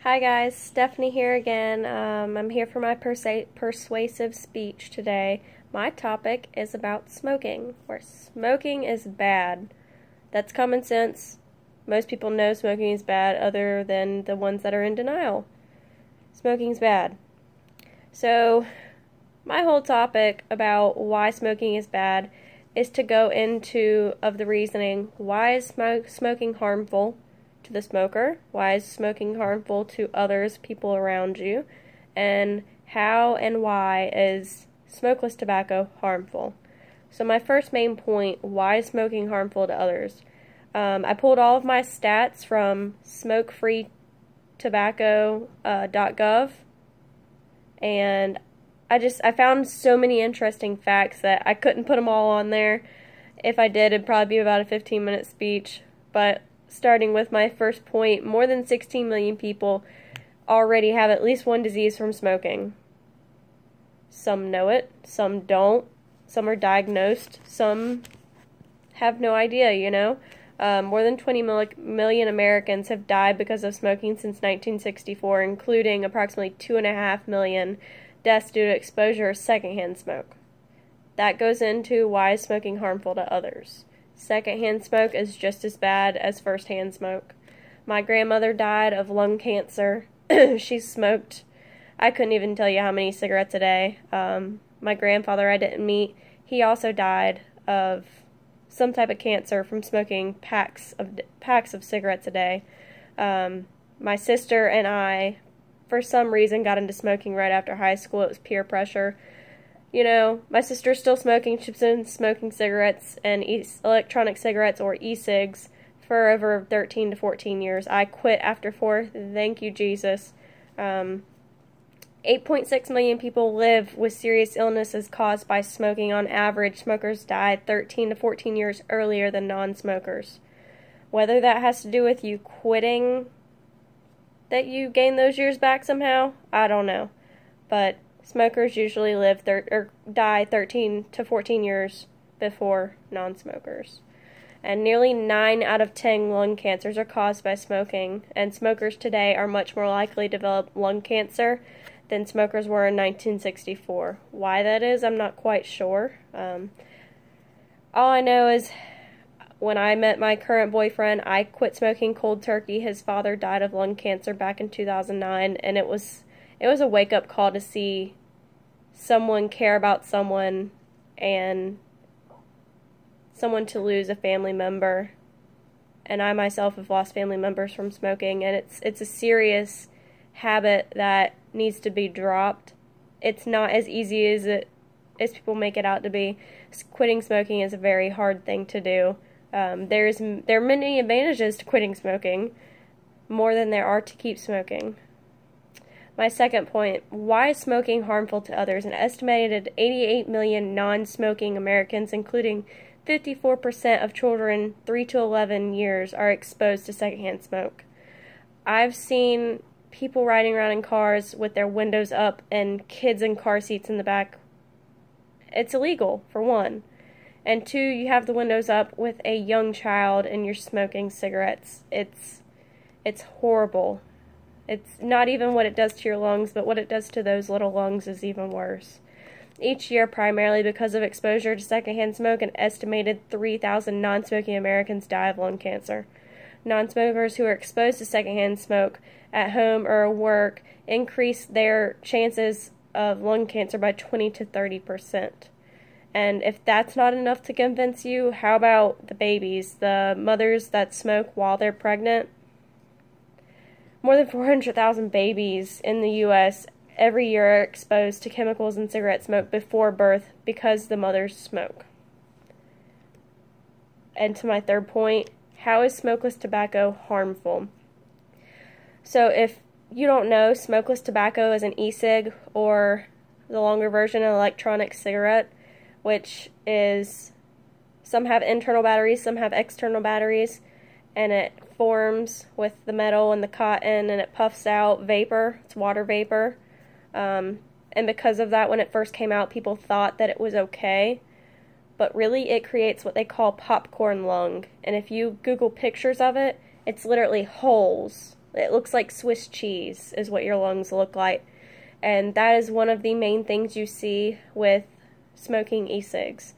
Hi guys, Stephanie here again. I'm here for my persuasive speech today. My topic is about smoking, where smoking is bad. That's common sense. Most people know smoking is bad other than the ones that are in denial. Smoking's bad. So, my whole topic about why smoking is bad is to go into of the reasoning. Why is smoking harmful to the smoker? Why is smoking harmful to others, people around you? And how and why is smokeless tobacco harmful? So my first main point, why is smoking harmful to others? I pulled all of my stats from smokefreetobacco.gov, and I found so many interesting facts that I couldn't put them all on there. If I did, it'd probably be about a 15-minute speech. But starting with my first point, more than 16 million people already have at least one disease from smoking. Some know it, some don't, some are diagnosed, some have no idea, you know. More than 20 million Americans have died because of smoking since 1964, including approximately 2.5 million deaths due to exposure of secondhand smoke. That goes into why is smoking harmful to others. Secondhand smoke is just as bad as firsthand smoke. My grandmother died of lung cancer. She smoked, I couldn't even tell you how many cigarettes a day. My grandfather I didn't meet, he also died of some type of cancer from smoking packs of cigarettes a day. My sister and I, for some reason, got into smoking right after high school. It was peer pressure. You know, my sister's still smoking. She's been smoking cigarettes and electronic cigarettes or e-cigs for over 13 to 14 years. I quit after 4. Thank you, Jesus. 8.6 million people live with serious illnesses caused by smoking. On average, smokers die 13 to 14 years earlier than non-smokers. Whether that has to do with you quitting, that you gain those years back somehow, I don't know. But smokers usually live die 13 to 14 years before non-smokers. And nearly 9 out of 10 lung cancers are caused by smoking, and smokers today are much more likely to develop lung cancer than smokers were in 1964. Why that is, I'm not quite sure. All I know is when I met my current boyfriend, I quit smoking cold turkey. His father died of lung cancer back in 2009, and it was a wake-up call to see someone care about someone and someone to lose a family member. And I myself have lost family members from smoking, and it's a serious habit that needs to be dropped. It's not as easy as people make it out to be. Quitting smoking is a very hard thing to do. There are many advantages to quitting smoking, more than there are to keep smoking. My second point, why is smoking harmful to others? An estimated 88 million non-smoking Americans, including 54% of children 3 to 11 years, are exposed to secondhand smoke. I've seen people riding around in cars with their windows up and kids in car seats in the back. It's illegal, for one. And two, you have the windows up with a young child and you're smoking cigarettes. It's horrible. It's not even what it does to your lungs, but what it does to those little lungs is even worse. Each year, primarily because of exposure to secondhand smoke, an estimated 3,000 non-smoking Americans die of lung cancer. Non-smokers who are exposed to secondhand smoke at home or work increase their chances of lung cancer by 20 to 30%. And if that's not enough to convince you, how about the babies, the mothers that smoke while they're pregnant? More than 400,000 babies in the U.S. every year are exposed to chemicals in cigarette smoke before birth because the mothers smoke. And to my third point, how is smokeless tobacco harmful? So if you don't know, smokeless tobacco is an e-cig, or the longer version, an electronic cigarette, which is, some have internal batteries, some have external batteries, and it forms with the metal and the cotton, and it puffs out vapor. It's water vapor. And because of that, when it first came out, people thought that it was okay. But really, it creates what they call popcorn lung. And if you Google pictures of it, it's literally holes. It looks like Swiss cheese is what your lungs look like. And that is one of the main things you see with smoking e-cigs.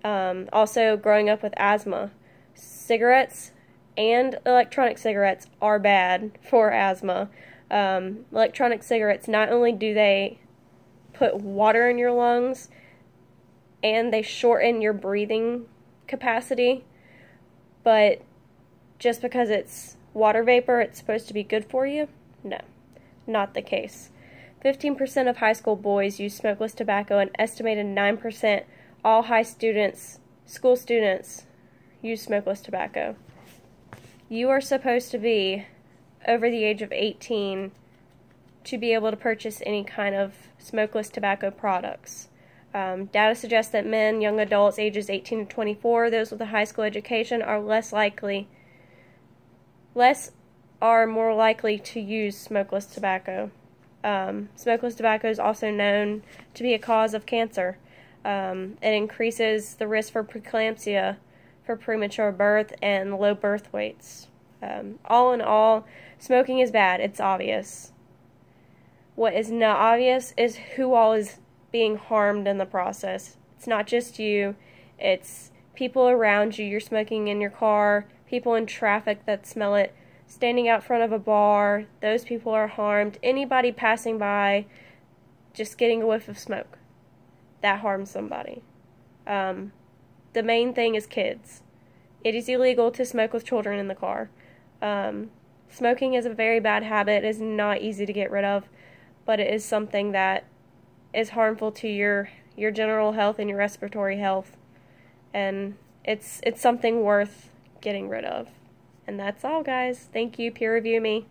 Also, growing up with asthma, cigarettes and electronic cigarettes are bad for asthma. Electronic cigarettes, not only do they put water in your lungs, and they shorten your breathing capacity, but just because it's water vapor, it's supposed to be good for you? No, not the case. 15% of high school boys use smokeless tobacco, and estimated 9% all school students use smokeless tobacco. You are supposed to be over the age of 18 to be able to purchase any kind of smokeless tobacco products. Data suggests that men, young adults ages 18 to 24, those with a high school education, are more likely to use smokeless tobacco. Smokeless tobacco is also known to be a cause of cancer. It increases the risk for preeclampsia, for premature birth, and low birth weights. All in all, smoking is bad. It's obvious. What is not obvious is who all is being harmed in the process. It's not just you. It's people around you. You're smoking in your car, people in traffic that smell it, standing out front of a bar, those people are harmed. Anybody passing by, just getting a whiff of smoke, that harms somebody. The main thing is kids. It is illegal to smoke with children in the car. Smoking is a very bad habit. It is not easy to get rid of, but it is something that is harmful to your general health and your respiratory health, and it's something worth getting rid of. And that's all, guys. Thank you. Peer review me.